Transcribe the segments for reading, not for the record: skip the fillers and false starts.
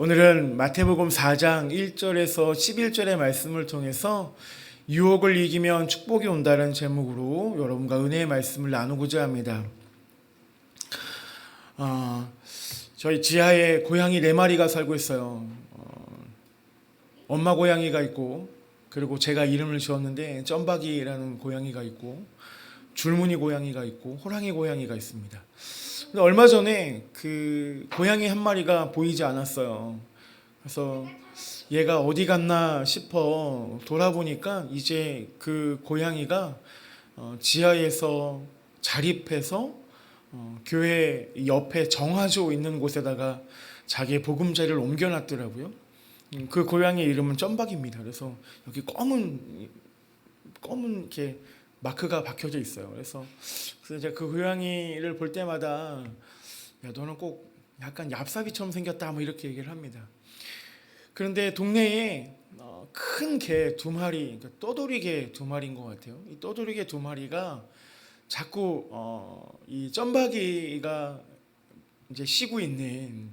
오늘은 마태복음 4장 1절에서 11절의 말씀을 통해서 유혹을 이기면 축복이 온다는 제목으로 여러분과 은혜의 말씀을 나누고자 합니다. 저희 지하에 고양이 4마리가 살고 있어요. 엄마 고양이가 있고, 그리고 제가 이름을 지었는데 점박이라는 고양이가 있고, 줄무늬 고양이가 있고, 호랑이 고양이가 있습니다. 근데 얼마 전에 그 고양이 한 마리가 보이지 않았어요. 그래서 얘가 어디 갔나 싶어 돌아보니까 이제 그 고양이가 지하에서 자립해서 교회 옆에 정화조 있는 곳에다가 자기의 보금자리를 옮겨놨더라고요. 그 고양이의 이름은 점박입니다. 그래서 여기 검은 이렇게 마크가 박혀져 있어요. 그래서 제가 그 고양이를 볼 때마다 야, 너는 꼭 약간 얍삽이처럼 생겼다 뭐 이렇게 얘기를 합니다. 그런데 동네에 큰 개 2마리, 그러니까 떠돌이 개 2마리인 것 같아요. 이 떠돌이 개 2마리가 자꾸 이 점박이가 이제 쉬고 있는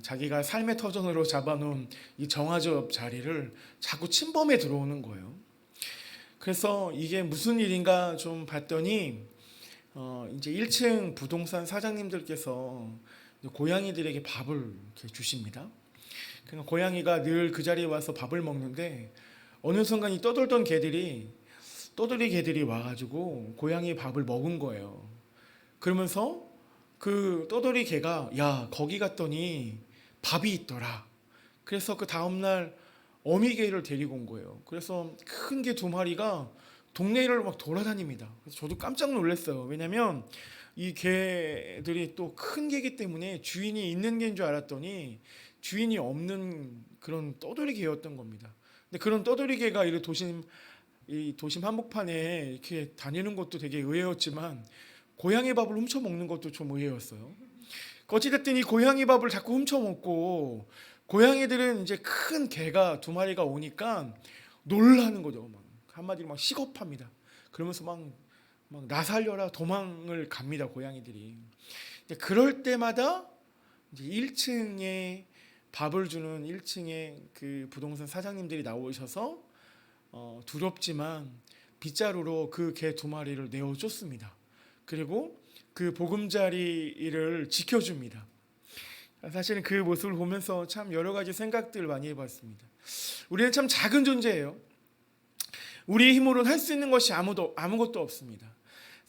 자기가 삶의 터전으로 잡아놓은 이 정화조 옆 자리를 자꾸 침범해 들어오는 거예요. 그래서 이게 무슨 일인가 좀 봤더니 이제 1층 부동산 사장님들께서 고양이들에게 밥을 이렇게 주십니다. 그러니까 고양이가 늘 그 자리에 와서 밥을 먹는데 어느 순간 이 떠돌던 떠돌이 개들이 와가지고 고양이 밥을 먹은 거예요. 그러면서 그 떠돌이 개가 야 거기 갔더니 밥이 있더라. 그래서 그 다음날 어미개를 데리고 온 거예요. 그래서 큰 개 2마리가 동네를 막 돌아다닙니다. 그래서 저도 깜짝 놀랐어요. 왜냐면 이 개들이 또 큰 개이기 때문에 주인이 있는 개인 줄 알았더니 주인이 없는 그런 떠돌이 개였던 겁니다. 근데 그런 떠돌이 개가 이 도심 한복판에 이렇게 다니는 것도 되게 의외였지만 고양이 밥을 훔쳐 먹는 것도 좀 의외였어요. 어찌됐든 이 고양이 밥을 자꾸 훔쳐 먹고 고양이들은 이제 큰 개가 2마리가 오니까 놀라는 거죠. 막 한마디로 막 시겁합니다. 그러면서 막 나 살려라 도망을 갑니다. 고양이들이. 그럴 때마다 이제 1층에 밥을 주는 1층에 그 부동산 사장님들이 나오셔서 두렵지만 빗자루로 그 개 2마리를 내어 쫓습니다. 그리고 그 보금자리를 지켜줍니다. 사실은 그 모습을 보면서 참 여러 가지 생각들을 많이 해봤습니다. 우리는 참 작은 존재예요. 우리의 힘으로는 할 수 있는 것이 아무것도 없습니다.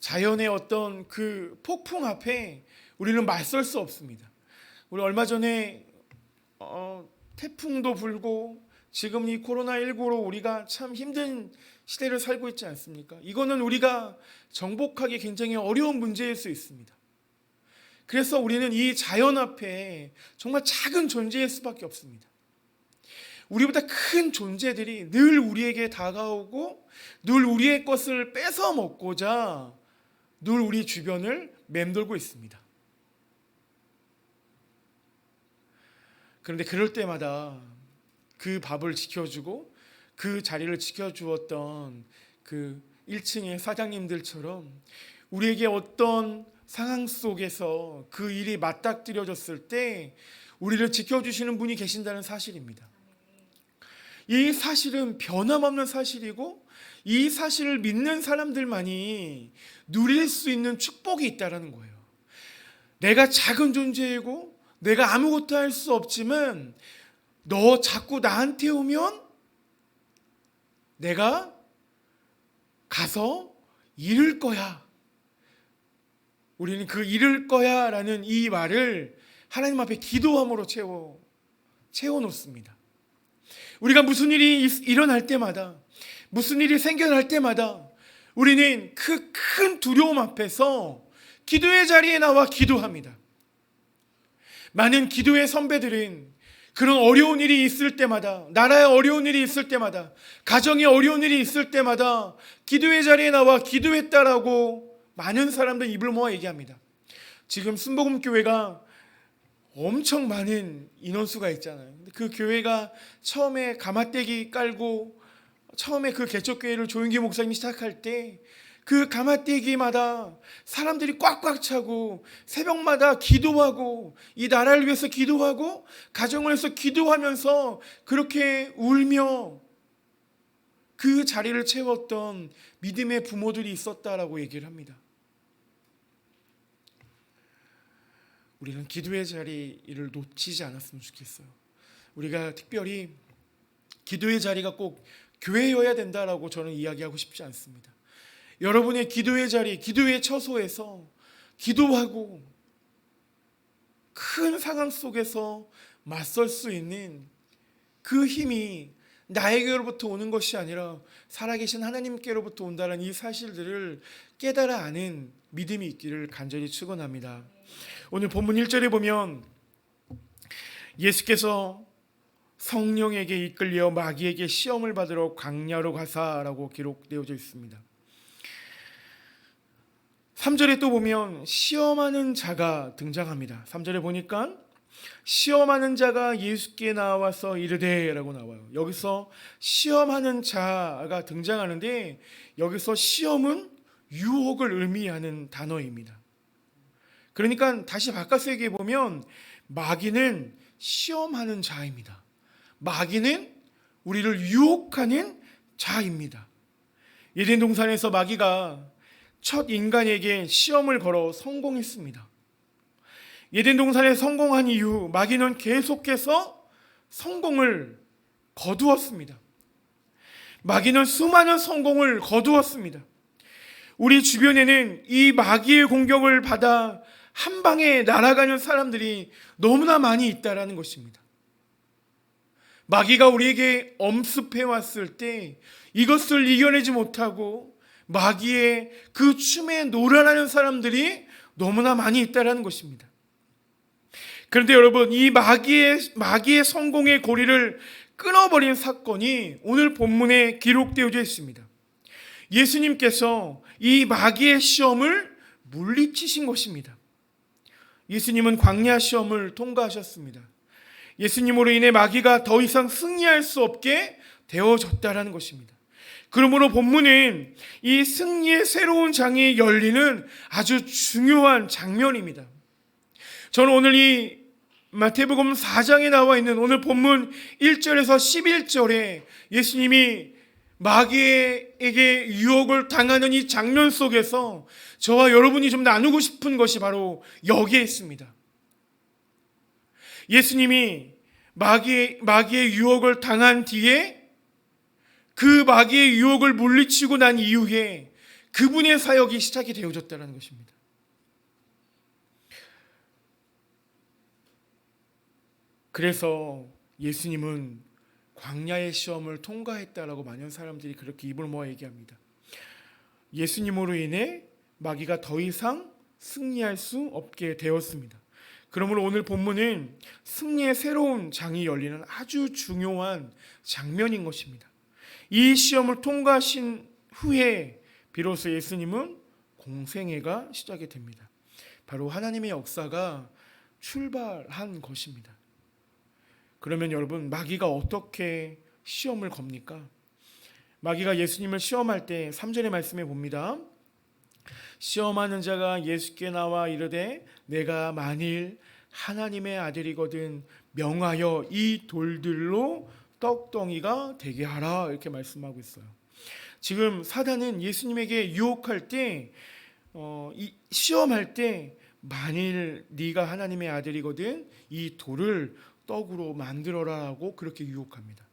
자연의 어떤 그 폭풍 앞에 우리는 맞설 수 없습니다. 우리 얼마 전에 태풍도 불고 지금 이 코로나19로 우리가 참 힘든 시대를 살고 있지 않습니까? 이거는 우리가 정복하기 굉장히 어려운 문제일 수 있습니다. 그래서 우리는 이 자연 앞에 정말 작은 존재일 수밖에 없습니다. 우리보다 큰 존재들이 늘 우리에게 다가오고 늘 우리의 것을 뺏어 먹고자 늘 우리 주변을 맴돌고 있습니다. 그런데 그럴 때마다 그 밥을 지켜주고 그 자리를 지켜주었던 그 1층의 사장님들처럼 우리에게 어떤 상황 속에서 그 일이 맞닥뜨려졌을 때 우리를 지켜주시는 분이 계신다는 사실입니다. 이 사실은 변함없는 사실이고 이 사실을 믿는 사람들만이 누릴 수 있는 축복이 있다는 거예요. 내가 작은 존재이고 내가 아무것도 할 수 없지만 너 자꾸 나한테 오면 내가 가서 잃을 거야. 우리는 그 잃을 거야 라는 이 말을 하나님 앞에 기도함으로 채워놓습니다. 우리가 무슨 일이 일어날 때마다 무슨 일이 생겨날 때마다 우리는 그 큰 두려움 앞에서 기도의 자리에 나와 기도합니다. 많은 기도의 선배들은 그런 어려운 일이 있을 때마다, 나라에 어려운 일이 있을 때마다, 가정에 어려운 일이 있을 때마다 기도의 자리에 나와 기도했다라고 많은 사람들 입을 모아 얘기합니다. 지금 순복음교회가 엄청 많은 인원수가 있잖아요. 그 교회가 처음에 가마떼기 깔고 처음에 그 개척교회를 조윤기 목사님이 시작할 때 그 가마떼기마다 사람들이 꽉꽉 차고 새벽마다 기도하고 이 나라를 위해서 기도하고 가정을 위해서 기도하면서 그렇게 울며 그 자리를 채웠던 믿음의 부모들이 있었다라고 얘기를 합니다. 우리는 기도의 자리를 놓치지 않았으면 좋겠어요. 우리가 특별히 기도의 자리가 꼭 교회여야 된다라고 저는 이야기하고 싶지 않습니다. 여러분의 기도의 자리, 기도의 처소에서 기도하고 큰 상황 속에서 맞설 수 있는 그 힘이 나에게로부터 오는 것이 아니라 살아계신 하나님께로부터 온다는 이 사실들을 깨달아 아는 믿음이 있기를 간절히 축원합니다. 오늘 본문 1절에 보면 예수께서 성령에게 이끌려 마귀에게 시험을 받으러 광야로 가사라고 기록되어져 있습니다. 3절에 또 보면 시험하는 자가 등장합니다. 3절에 보니까 시험하는 자가 예수께 나와서 이르되 라고 나와요. 여기서 시험하는 자가 등장하는데 여기서 시험은 유혹을 의미하는 단어입니다. 그러니까 다시 바꿔서 얘기해 보면 마귀는 시험하는 자입니다. 마귀는 우리를 유혹하는 자입니다. 에덴 동산에서 마귀가 첫 인간에게 시험을 걸어 성공했습니다. 에덴 동산에 성공한 이후 마귀는 계속해서 성공을 거두었습니다. 마귀는 수많은 성공을 거두었습니다. 우리 주변에는 이 마귀의 공격을 받아 한 방에 날아가는 사람들이 너무나 많이 있다라는 것입니다. 마귀가 우리에게 엄습해 왔을 때 이것을 이겨내지 못하고 마귀의 그 춤에 놀아나는 사람들이 너무나 많이 있다라는 것입니다. 그런데 여러분, 이 마귀의 성공의 고리를 끊어버린 사건이 오늘 본문에 기록되어져 있습니다. 예수님께서 이 마귀의 시험을 물리치신 것입니다. 예수님은 광야 시험을 통과하셨습니다. 예수님으로 인해 마귀가 더 이상 승리할 수 없게 되어졌다라는 것입니다. 그러므로 본문은 이 승리의 새로운 장이 열리는 아주 중요한 장면입니다. 저는 오늘 이 마태복음 4장에 나와 있는 오늘 본문 1절에서 11절에 예수님이 마귀에게 유혹을 당하는 이 장면 속에서 저와 여러분이 좀 나누고 싶은 것이 바로 여기에 있습니다. 예수님이 마귀의 유혹을 당한 뒤에 그 마귀의 유혹을 물리치고 난 이후에 그분의 사역이 시작이 되어졌다는 것입니다. 그래서 예수님은 광야의 시험을 통과했다라고 많은 사람들이 그렇게 입을 모아 얘기합니다. 예수님으로 인해 마귀가 더 이상 승리할 수 없게 되었습니다. 그러므로 오늘 본문은 승리의 새로운 장이 열리는 아주 중요한 장면인 것입니다. 이 시험을 통과하신 후에 비로소 예수님은 공생애가 시작이 됩니다. 바로 하나님의 역사가 출발한 것입니다. 그러면 여러분, 마귀가 어떻게 시험을 겁니까? 마귀가 예수님을 시험할 때 3절의 말씀에 봅니다. 시험하는 자가 예수께 나와 이르되 내가 만일 하나님의 아들이거든 명하여 이 돌들로 떡덩이가 되게 하라, 이렇게 말씀하고 있어요. 지금 사단은 예수님에게 유혹할 때 시험할 때 만일 네가 하나님의 아들이거든 이 돌을 떡으로 만들어라라고 그렇게 유혹합니다.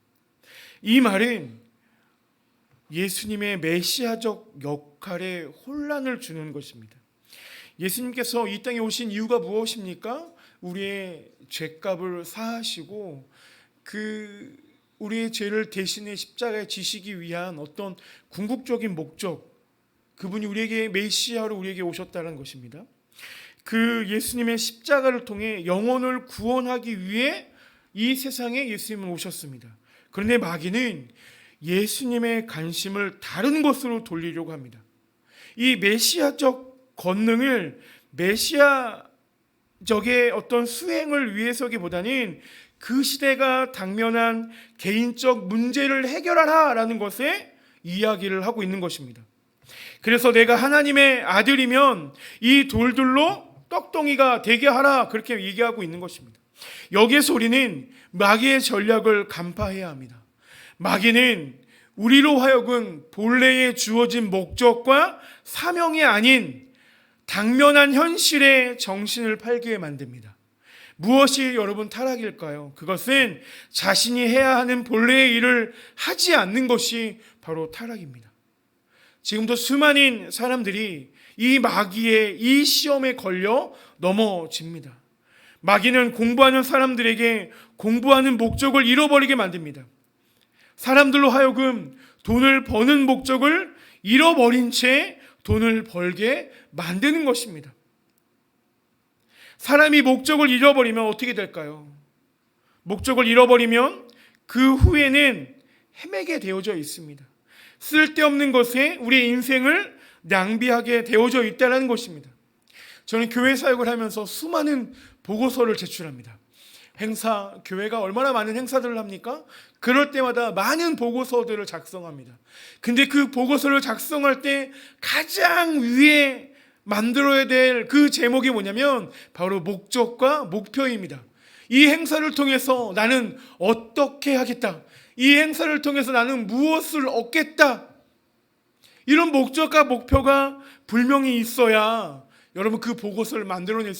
이 말은 예수님의 메시아적 역할에 혼란을 주는 것입니다. 예수님께서 이 땅에 오신 이유가 무엇입니까? 우리의 죄값을 사하시고 우리의 죄를 대신에 십자가에 지시기 위한 어떤 궁극적인 목적, 그분이 우리에게 메시아로 우리에게 오셨다는 것입니다. 그 예수님의 십자가를 통해 영혼을 구원하기 위해 이 세상에 예수님은 오셨습니다. 그런데 마귀는 예수님의 관심을 다른 것으로 돌리려고 합니다. 이 메시아적 권능을 메시아적의 어떤 수행을 위해서기보다는 그 시대가 당면한 개인적 문제를 해결하라라는 것에 이야기를 하고 있는 것입니다. 그래서 내가 하나님의 아들이면 이 돌들로 떡덩이가 되게 하라, 그렇게 얘기하고 있는 것입니다. 여기에서 우리는 마귀의 전략을 간파해야 합니다. 마귀는 우리로 하여금 본래에 주어진 목적과 사명이 아닌 당면한 현실에 정신을 팔게 만듭니다. 무엇이 여러분 타락일까요? 그것은 자신이 해야 하는 본래의 일을 하지 않는 것이 바로 타락입니다. 지금도 수많은 사람들이 이 마귀의 이 시험에 걸려 넘어집니다. 마귀는 공부하는 사람들에게 공부하는 목적을 잃어버리게 만듭니다. 사람들로 하여금 돈을 버는 목적을 잃어버린 채 돈을 벌게 만드는 것입니다. 사람이 목적을 잃어버리면 어떻게 될까요? 목적을 잃어버리면 그 후에는 헤매게 되어져 있습니다. 쓸데없는 것에 우리의 인생을 낭비하게 되어져 있다는 것입니다. 저는 교회 사역을 하면서 수많은 보고서를 제출합니다. 교회가 얼마나 많은 행사들을 합니까? 그럴 때마다 많은 보고서들을 작성합니다. 근데 그 보고서를 작성할 때 가장 위에 만들어야 될 그 제목이 뭐냐면 바로 목적과 목표입니다. 이 행사를 통해서 나는 어떻게 하겠다, 이 행사를 통해서 나는 무엇을 얻겠다, 이런 목적과 목표가 분명히 있어야 여러분 그 보고서를 만들어낼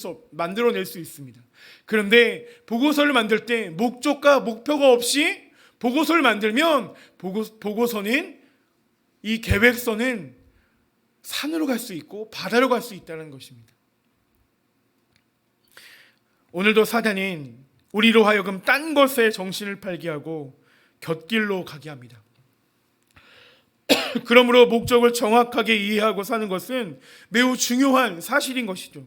수 있습니다. 그런데 보고서를 만들 때 목적과 목표가 없이 보고서를 만들면 보고서는, 이 계획서는 산으로 갈 수 있고 바다로 갈 수 있다는 것입니다. 오늘도 사단은 우리로 하여금 딴 것에 정신을 팔게 하고 곁길로 가게 합니다. 그러므로 목적을 정확하게 이해하고 사는 것은 매우 중요한 사실인 것이죠.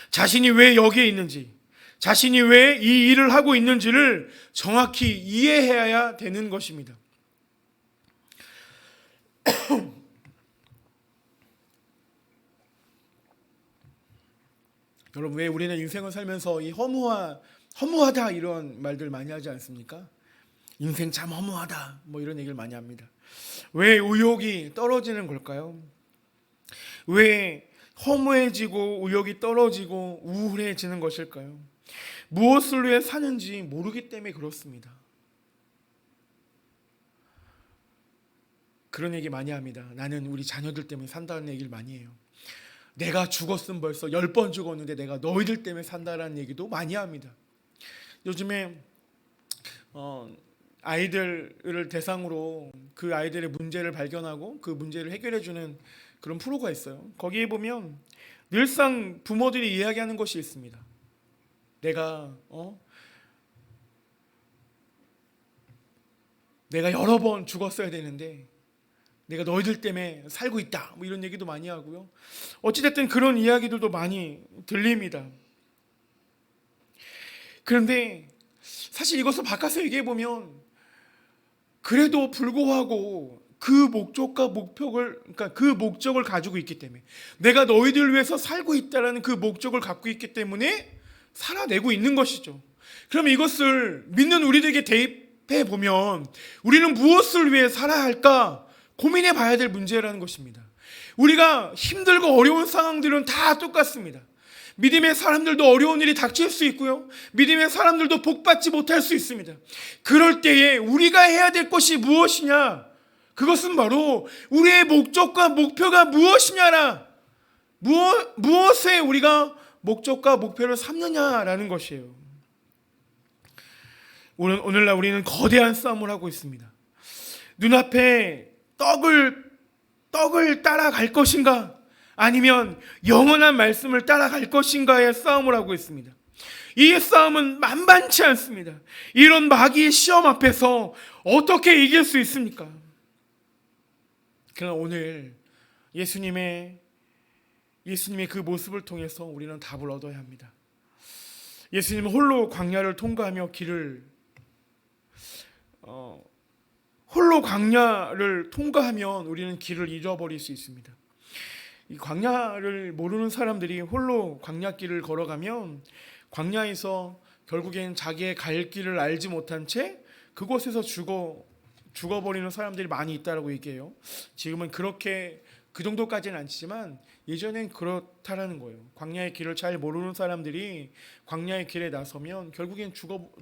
자신이 왜 여기에 있는지, 자신이 왜 이 일을 하고 있는지를 정확히 이해해야 되는 것입니다. 여러분, 왜 우리는 인생을 살면서 이 허무하다 이런 말들 많이 하지 않습니까? 인생 참 허무하다, 뭐 이런 얘기를 많이 합니다. 왜 의욕이 떨어지는 걸까요? 왜 허무해지고 의욕이 떨어지고 우울해지는 것일까요? 무엇을 위해 사는지 모르기 때문에 그렇습니다. 그런 얘기 많이 합니다. 나는 우리 자녀들 때문에 산다는 얘기를 많이 해요. 내가 죽었으면 벌써 10번 죽었는데 내가 너희들 때문에 산다라는 얘기도 많이 합니다. 요즘에 아이들을 대상으로 그 아이들의 문제를 발견하고 그 문제를 해결해주는 그런 프로가 있어요. 거기에 보면 늘상 부모들이 이야기하는 것이 있습니다. 내가 여러 번 죽었어야 되는데 내가 너희들 때문에 살고 있다, 뭐 이런 얘기도 많이 하고요. 어찌됐든 그런 이야기들도 많이 들립니다. 그런데 사실 이것을 바꿔서 얘기해보면, 그래도 불구하고 그 목적과 그 목적을 가지고 있기 때문에, 내가 너희들 위해서 살고 있다는 그 목적을 갖고 있기 때문에 살아내고 있는 것이죠. 그럼 이것을 믿는 우리들에게 대입해 보면 우리는 무엇을 위해 살아야 할까 고민해 봐야 될 문제라는 것입니다. 우리가 힘들고 어려운 상황들은 다 똑같습니다. 믿음의 사람들도 어려운 일이 닥칠 수 있고요, 믿음의 사람들도 복받지 못할 수 있습니다. 그럴 때에 우리가 해야 될 것이 무엇이냐, 그것은 바로 우리의 목적과 목표가 무엇이냐라, 무엇에 우리가 목적과 목표를 삼느냐라는 것이에요. 오늘날 우리는 거대한 싸움을 하고 있습니다. 눈앞에 떡을 따라갈 것인가, 아니면 영원한 말씀을 따라갈 것인가의 싸움을 하고 있습니다. 이 싸움은 만만치 않습니다. 이런 마귀의 시험 앞에서 어떻게 이길 수 있습니까? 그러나 오늘 예수님의 그 모습을 통해서 우리는 답을 얻어야 합니다. 예수님은 홀로 광야를 통과하며 홀로 광야를 통과하면 우리는 길을 잃어버릴 수 있습니다. 이 광야를 모르는 사람들이 홀로 광야길을 걸어가면 광야에서 결국엔 자기의 갈 길을 알지 못한 채 그곳에서 죽어버리는 사람들이 많이 있다라고 얘기해요. 지금은 그렇게 그 정도까지는 아니지만 예전엔 그렇다라는 거예요. 광야의 길을 잘 모르는 사람들이 광야의 길에 나서면 결국엔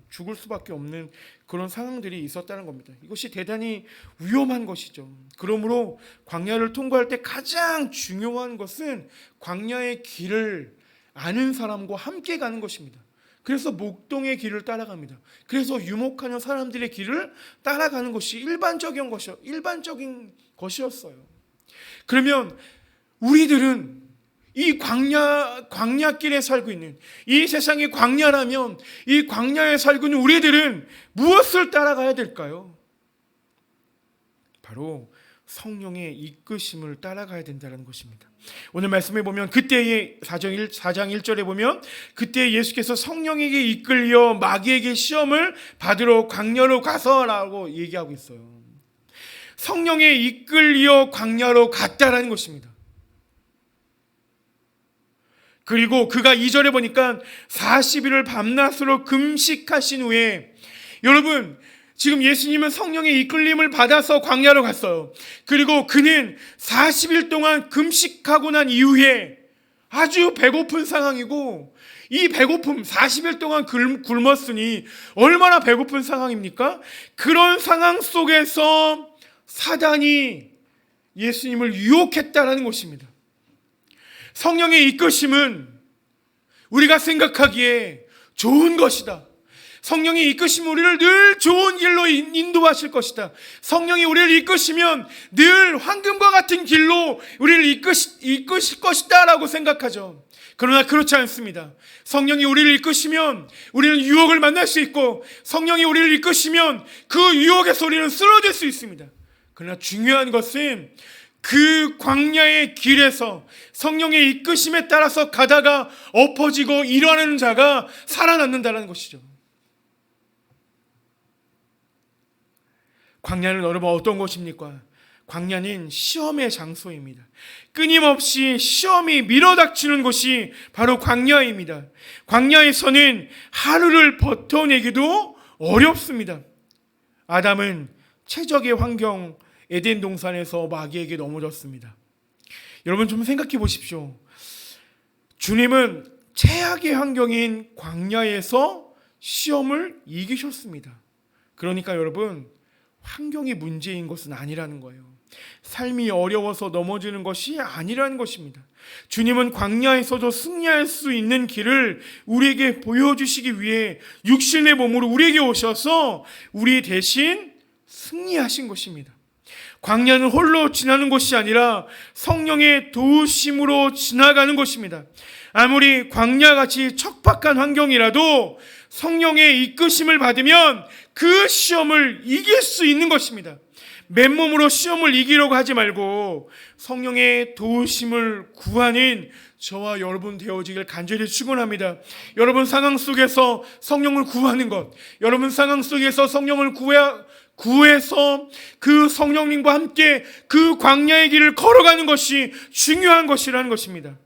죽을 수밖에 없는 그런 상황들이 있었다는 겁니다. 이것이 대단히 위험한 것이죠. 그러므로 광야를 통과할 때 가장 중요한 것은 광야의 길을 아는 사람과 함께 가는 것입니다. 그래서 목동의 길을 따라갑니다. 그래서 유목하는 사람들의 길을 따라가는 것이 일반적인 것이었어요. 그러면 우리들은 이 광야길에 살고 있는, 이 세상이 광야라면 이 광야에 살고 있는 우리들은 무엇을 따라가야 될까요? 바로 성령의 이끄심을 따라가야 된다는 것입니다. 오늘 말씀에 보면 그때의 4장 1절에 보면 그때 예수께서 성령에게 이끌려 마귀에게 시험을 받으러 광야로 가서라고 얘기하고 있어요. 성령에 이끌려 광야로 갔다라는 것입니다. 그리고 그가 2절에 보니까 40일을 밤낮으로 금식하신 후에, 여러분 지금 예수님은 성령의 이끌림을 받아서 광야로 갔어요. 그리고 그는 40일 동안 금식하고 난 이후에 아주 배고픈 상황이고, 이 배고픔 40일 동안 굶었으니 얼마나 배고픈 상황입니까? 그런 상황 속에서 사단이 예수님을 유혹했다라는 것입니다. 성령의 이끄심은 우리가 생각하기에 좋은 것이다. 성령이 이끄시면 우리를 늘 좋은 길로 인도하실 것이다. 성령이 우리를 이끄시면 늘 황금과 같은 길로 우리를 이끄실 것이다 라고 생각하죠. 그러나 그렇지 않습니다. 성령이 우리를 이끄시면 우리는 유혹을 만날 수 있고, 성령이 우리를 이끄시면 그 유혹에서 우리는 쓰러질 수 있습니다. 그러나 중요한 것은 그 광야의 길에서 성령의 이끄심에 따라서 가다가 엎어지고 일어나는 자가 살아남는다는 것이죠. 광야는 여러분 어떤 곳입니까? 광야는 시험의 장소입니다. 끊임없이 시험이 밀어닥치는 곳이 바로 광야입니다. 광야에서는 하루를 버텨내기도 어렵습니다. 아담은 최적의 환경 에덴 동산에서 마귀에게 넘어졌습니다. 여러분 좀 생각해 보십시오. 주님은 최악의 환경인 광야에서 시험을 이기셨습니다. 그러니까 여러분, 환경이 문제인 것은 아니라는 거예요. 삶이 어려워서 넘어지는 것이 아니라는 것입니다. 주님은 광야에서도 승리할 수 있는 길을 우리에게 보여주시기 위해 육신의 몸으로 우리에게 오셔서 우리 대신 승리하신 것입니다. 광야는 홀로 지나는 것이 아니라 성령의 도우심으로 지나가는 것입니다. 아무리 광야같이 척박한 환경이라도 성령의 이끄심을 받으면 그 시험을 이길 수 있는 것입니다. 맨몸으로 시험을 이기려고 하지 말고 성령의 도우심을 구하는 저와 여러분 되어지길 간절히 축원합니다. 여러분 상황 속에서 성령을 구하는 것, 여러분 상황 속에서 성령을 구해서 그 성령님과 함께 그 광야의 길을 걸어가는 것이 중요한 것이라는 것입니다.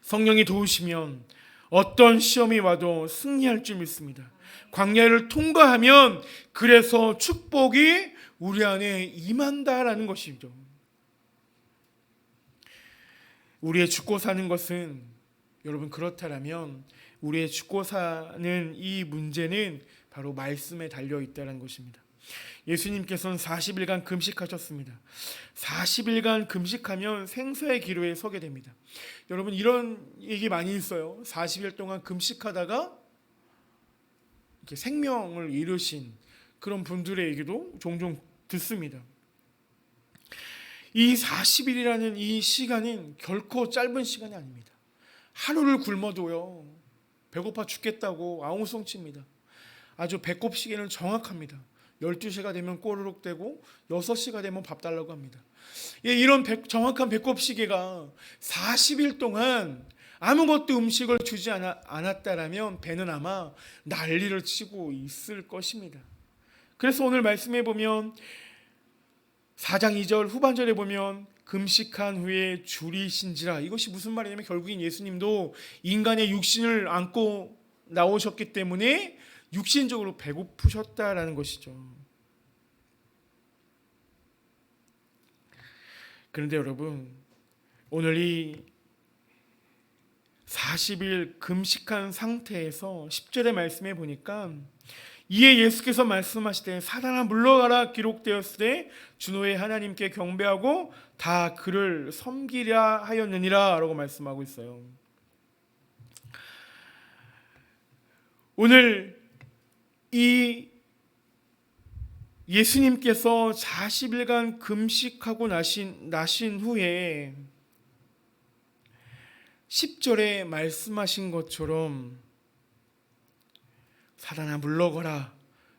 성령이 도우시면 어떤 시험이 와도 승리할 줄 믿습니다. 광야를 통과하면 그래서 축복이 우리 안에 임한다라는 것이죠. 우리의 죽고 사는 것은, 여러분 그렇다면 우리의 죽고 사는 이 문제는 바로 말씀에 달려있다는 것입니다. 예수님께서는 40일간 금식하셨습니다. 40일간 금식하면 생사의 기로에 서게 됩니다. 여러분 이런 얘기 많이 있어요. 40일 동안 금식하다가 이렇게 생명을 잃으신 그런 분들의 얘기도 종종 듣습니다. 이 40일이라는 이 시간은 결코 짧은 시간이 아닙니다. 하루를 굶어도요 배고파 죽겠다고 아웅성칩니다. 아주 배꼽 시계는 정확합니다. 12시가 되면 꼬르륵 대고 6시가 되면 밥 달라고 합니다. 이런 정확한 배꼽 시계가 40일 동안 아무것도 음식을 주지 않았다라면 배는 아마 난리를 치고 있을 것입니다. 그래서 오늘 말씀해 보면 4장 2절 후반절에 보면 금식한 후에 줄이신지라, 이것이 무슨 말이냐면 결국엔 예수님도 인간의 육신을 안고 나오셨기 때문에 육신적으로 배고프셨다라는 것이죠. 그런데 여러분, 오늘 이 40일 금식한 상태에서 10절의 말씀에 보니까 이에 예수께서 말씀하시되 사단아 물러가라 기록되었으되 주 너의 하나님께 경배하고 다 그를 섬기려 하였느니라 라고 말씀하고 있어요. 오늘 이 예수님께서 40일간 금식하고 나신 후에 10절에 말씀하신 것처럼 사단아 물러거라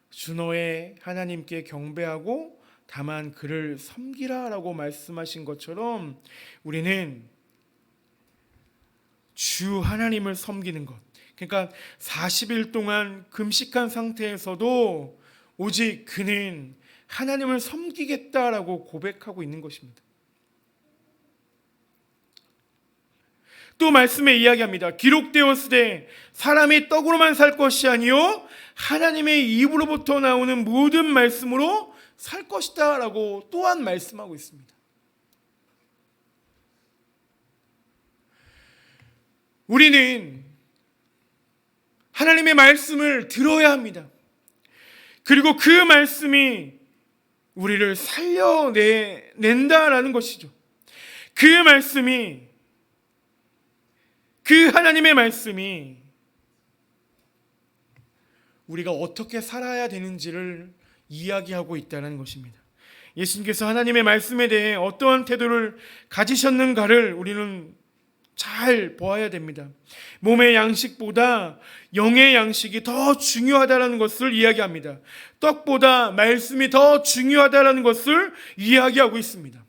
주 너의 하나님께 경배하고 다만 그를 섬기라 라고 말씀하신 것처럼 우리는 주 하나님을 섬기는 것, 그러니까 40일 동안 금식한 상태에서도 오직 그는 하나님을 섬기겠다라고 고백하고 있는 것입니다. 또 말씀에 이야기합니다. 기록되었으되 사람이 떡으로만 살 것이 아니요 하나님의 입으로부터 나오는 모든 말씀으로 살 것이다 라고 또한 말씀하고 있습니다. 우리는 하나님의 말씀을 들어야 합니다. 그리고 그 말씀이 우리를 살려낸다라는 것이죠. 그 말씀이, 그 하나님의 말씀이 우리가 어떻게 살아야 되는지를 이야기하고 있다는 것입니다. 예수님께서 하나님의 말씀에 대해 어떠한 태도를 가지셨는가를 우리는 잘 보아야 됩니다. 몸의 양식보다 영의 양식이 더 중요하다는 것을 이야기합니다. 떡보다 말씀이 더 중요하다는 것을 이야기하고 있습니다.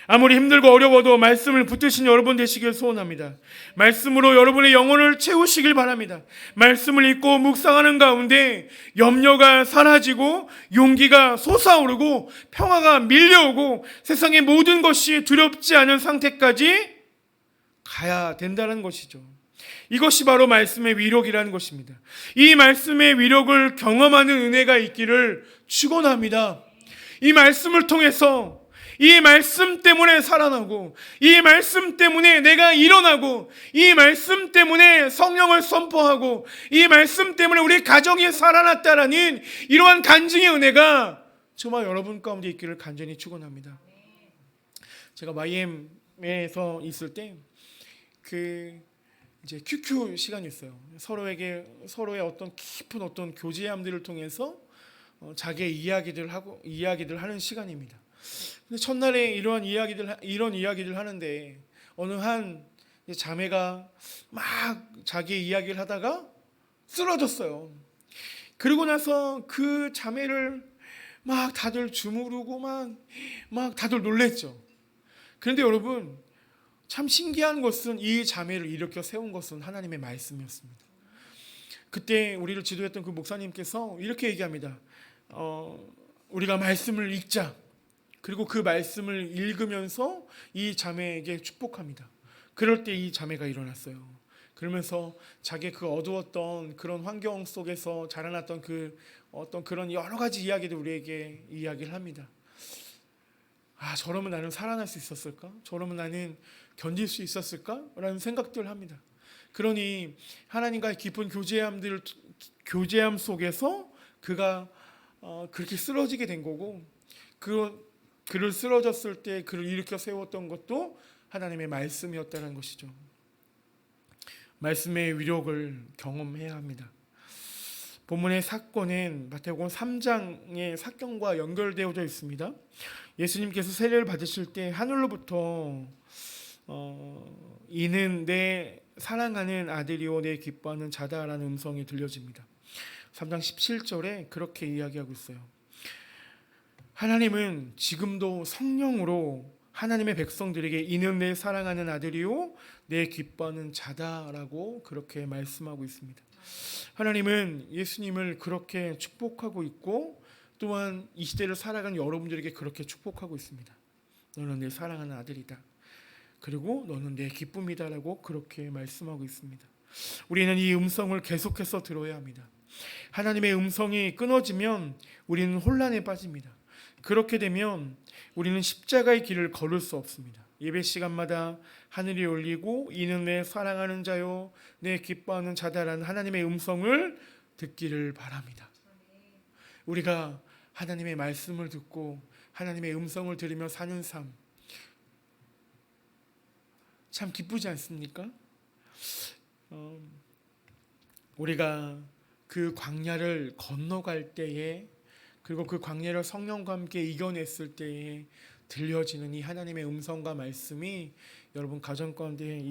아무리 힘들고 어려워도 말씀을 붙드신 여러분 되시길 소원합니다. 말씀으로 여러분의 영혼을 채우시길 바랍니다. 말씀을 읽고 묵상하는 가운데 염려가 사라지고 용기가 솟아오르고 평화가 밀려오고 세상의 모든 것이 두렵지 않은 상태까지 가야 된다는 것이죠. 이것이 바로 말씀의 위력이라는 것입니다. 이 말씀의 위력을 경험하는 은혜가 있기를 축원합니다. 이 말씀을 통해서 이 말씀 때문에 살아나고 이 말씀 때문에 내가 일어나고 이 말씀 때문에 성령을 선포하고 이 말씀 때문에 우리 가정이 살아났다라는 이러한 간증의 은혜가 정말 여러분 가운데 있기를 간절히 축원합니다. 제가 YM에서 있을 때 이제 QQ 시간이 있어요. 서로의 어떤 깊은 어떤 교제함들을 통해서 자기의 이야기들 하는 시간입니다. 근데 첫날에 이런 이야기들 하는데 어느 한 자매가 막 자기의 이야기를 하다가 쓰러졌어요. 그러고 나서 그 자매를 막 다들 주무르고 막 다들 놀랬죠. 그런데 여러분, 참 신기한 것은 이 자매를 일으켜 세운 것은 하나님의 말씀이었습니다. 그때 우리를 지도했던 그 목사님께서 이렇게 얘기합니다. 우리가 말씀을 읽자. 그리고 그 말씀을 읽으면서 이 자매에게 축복합니다. 그럴 때 이 자매가 일어났어요. 그러면서 자기 그 어두웠던 그런 환경 속에서 자라났던 그 어떤 그런 여러 가지 이야기들 우리에게 이야기를 합니다. 저러면 나는 살아날 수 있었을까? 저러면 나는 견딜 수 있었을까? 라는 생각들을 합니다. 그러니 하나님과의 깊은 교제함 속에서 그가 그렇게 쓰러지게 된 거고, 그를 쓰러졌을 때 그를 일으켜 세웠던 것도 하나님의 말씀이었다는 것이죠. 말씀의 위력을 경험해야 합니다. 본문의 사건은 마태복음 3장의 사건과 연결되어져 있습니다. 예수님께서 세례를 받으실 때 하늘로부터 이는 내 사랑하는 아들이요 내 기뻐하는 자다라는 음성이 들려집니다. 3장 17절에 그렇게 이야기하고 있어요. 하나님은 지금도 성령으로 하나님의 백성들에게 이는 내 사랑하는 아들이요 내 기뻐하는 자다라고 그렇게 말씀하고 있습니다. 하나님은 예수님을 그렇게 축복하고 있고 또한 이 시대를 살아가는 여러분들에게 그렇게 축복하고 있습니다. 너는 내 사랑하는 아들이다. 그리고 너는 내 기쁨이다라고 그렇게 말씀하고 있습니다. 우리는 이 음성을 계속해서 들어야 합니다. 하나님의 음성이 끊어지면 우리는 혼란에 빠집니다. 그렇게 되면 우리는 십자가의 길을 걸을 수 없습니다. 예배 시간마다 하늘이 열리고 이는 내 사랑하는 자요 내 기뻐하는 자다라는 하나님의 음성을 듣기를 바랍니다. 우리가 하나님의 말씀을 듣고 하나님의 음성을 들으며 사는 삶 참 기쁘지 않습니까? 우리가 그 광야를 건너갈 때에 그리고 그 광야를 성령과 함께 이겨냈을 때에 들려지는 이 하나님의 음성과 말씀이 여러분 가정 가운데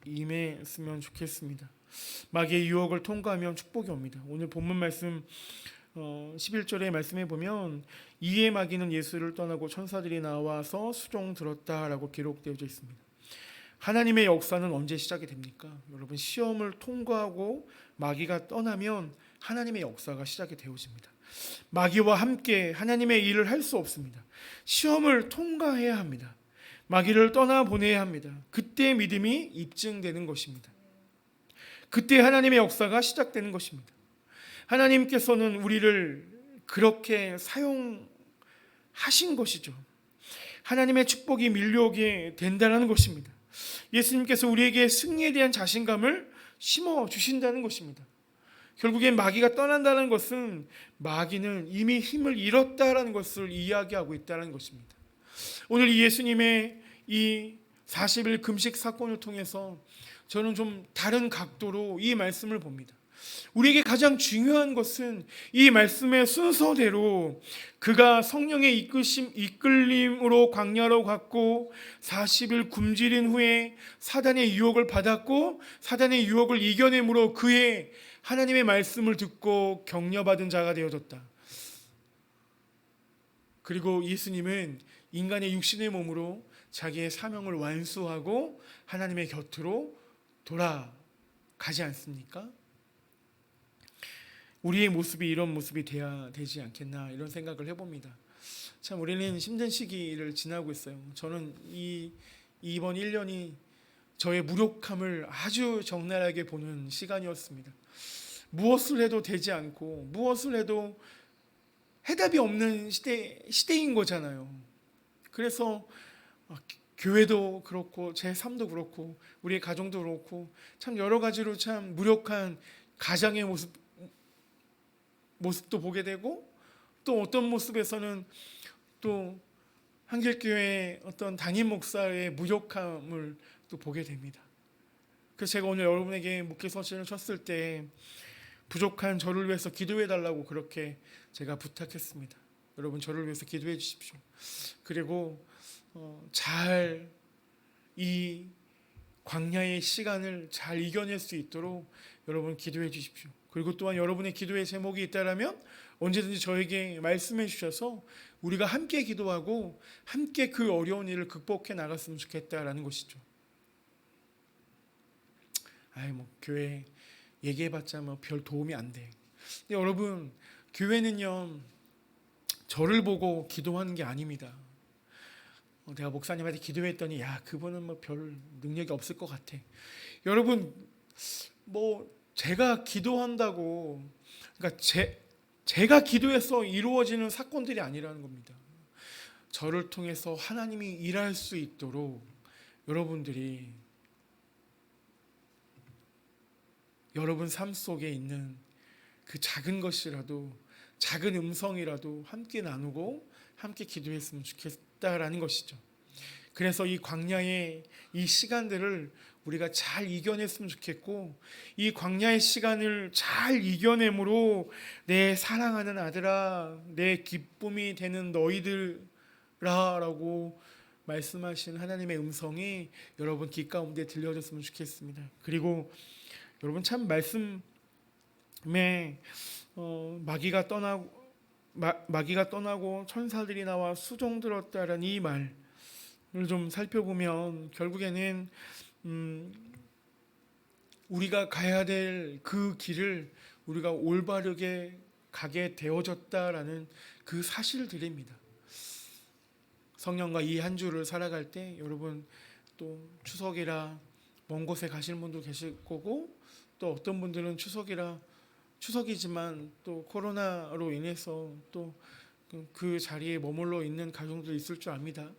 임했으면 좋겠습니다. 마귀의 유혹을 통과하면 축복이 옵니다. 오늘 본문 말씀 11절의 말씀에 보면 이에 마귀는 예수를 떠나고 천사들이 나와서 수종 들었다라고 기록되어져 있습니다. 하나님의 역사는 언제 시작이 됩니까? 여러분 시험을 통과하고 마귀가 떠나면 하나님의 역사가 시작이 되어집니다. 마귀와 함께 하나님의 일을 할 수 없습니다. 시험을 통과해야 합니다. 마귀를 떠나보내야 합니다. 그때 믿음이 입증되는 것입니다. 그때 하나님의 역사가 시작되는 것입니다. 하나님께서는 우리를 그렇게 사용하신 것이죠. 하나님의 축복이 밀려오게 된다는 것입니다. 예수님께서 우리에게 승리에 대한 자신감을 심어주신다는 것입니다. 결국엔 마귀가 떠난다는 것은 마귀는 이미 힘을 잃었다는 것을 이야기하고 있다는 것입니다. 오늘 이 예수님의 이 40일 금식 사건을 통해서 저는 좀 다른 각도로 이 말씀을 봅니다. 우리에게 가장 중요한 것은 이 말씀의 순서대로 그가 성령의 이끌림으로 광야로 갔고 40일 굶주린 후에 사단의 유혹을 받았고 사단의 유혹을 이겨냄으로 그의 하나님의 말씀을 듣고 격려받은 자가 되어졌다. 그리고 예수님은 인간의 육신의 몸으로 자기의 사명을 완수하고 하나님의 곁으로 돌아가지 않습니까? 우리의 모습이 이런 모습이 돼야 되지 않겠나 이런 생각을 해봅니다. 참 우리는 힘든 시기를 지나고 있어요. 저는 이번 1년이 저의 무력함을 아주 적나라하게 보는 시간이었습니다. 무엇을 해도 되지 않고 무엇을 해도 해답이 없는 시대인 거잖아요. 그래서 교회도 그렇고 제 삶도 그렇고 우리의 가정도 그렇고 참 여러 가지로 참 무력한 가장의 모습도 보게 되고 또 어떤 모습에서는 또 한길교회 어떤 담임 목사의 무력함을 또 보게 됩니다. 그래서 제가 오늘 여러분에게 목회 서신을 쳤을 때 부족한 저를 위해서 기도해 달라고 그렇게 제가 부탁했습니다. 여러분 저를 위해서 기도해 주십시오. 그리고 잘 이 광야의 시간을 잘 이겨낼 수 있도록 여러분 기도해 주십시오. 그리고 또한 여러분의 기도의 제목이 있다라면 언제든지 저에게 말씀해 주셔서 우리가 함께 기도하고 함께 그 어려운 일을 극복해 나갔으면 좋겠다라는 것이죠. 교회 얘기해봤자 별 도움이 안 돼. 근데 여러분 교회는요 저를 보고 기도하는 게 아닙니다. 내가 목사님한테 기도했더니 그분은 별 능력이 없을 것 같아. 여러분 제가 기도한다고 그러니까 제가 기도해서 이루어지는 사건들이 아니라는 겁니다. 저를 통해서 하나님이 일할 수 있도록 여러분들이 여러분 삶 속에 있는 그 작은 것이라도 작은 음성이라도 함께 나누고 함께 기도했으면 좋겠다라는 것이죠. 그래서 이 광야의 이 시간들을 우리가 잘 이겨냈으면 좋겠고 이 광야의 시간을 잘 이겨내므로 내 사랑하는 아들아 내 기쁨이 되는 너희들아라고 말씀하신 하나님의 음성이 여러분 귀 가운데 들려졌으면 좋겠습니다. 그리고 여러분 참 말씀에 마귀가 떠나고 천사들이 나와 수종 들었다라는 이 말을 좀 살펴보면 결국에는 우리가 가야 될 그 길을 우리가 올바르게 가게 되어졌다라는 그 사실들입니다. 성령과 이 한 주를 살아갈 때 여러분 또 추석이라 먼 곳에 가시는 분도 계실 거고 또 어떤 분들은 추석이지만 또 코로나로 인해서 또 그 자리에 머물러 있는 가정도 있을 줄 압니다.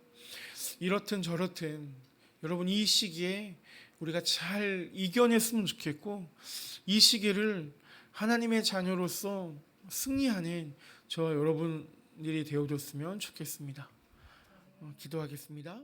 이렇든 저렇든 여러분 이 시기에 우리가 잘 이겨냈으면 좋겠고 이 시기를 하나님의 자녀로서 승리하는 저와 여러분들이 되어줬으면 좋겠습니다. 기도하겠습니다.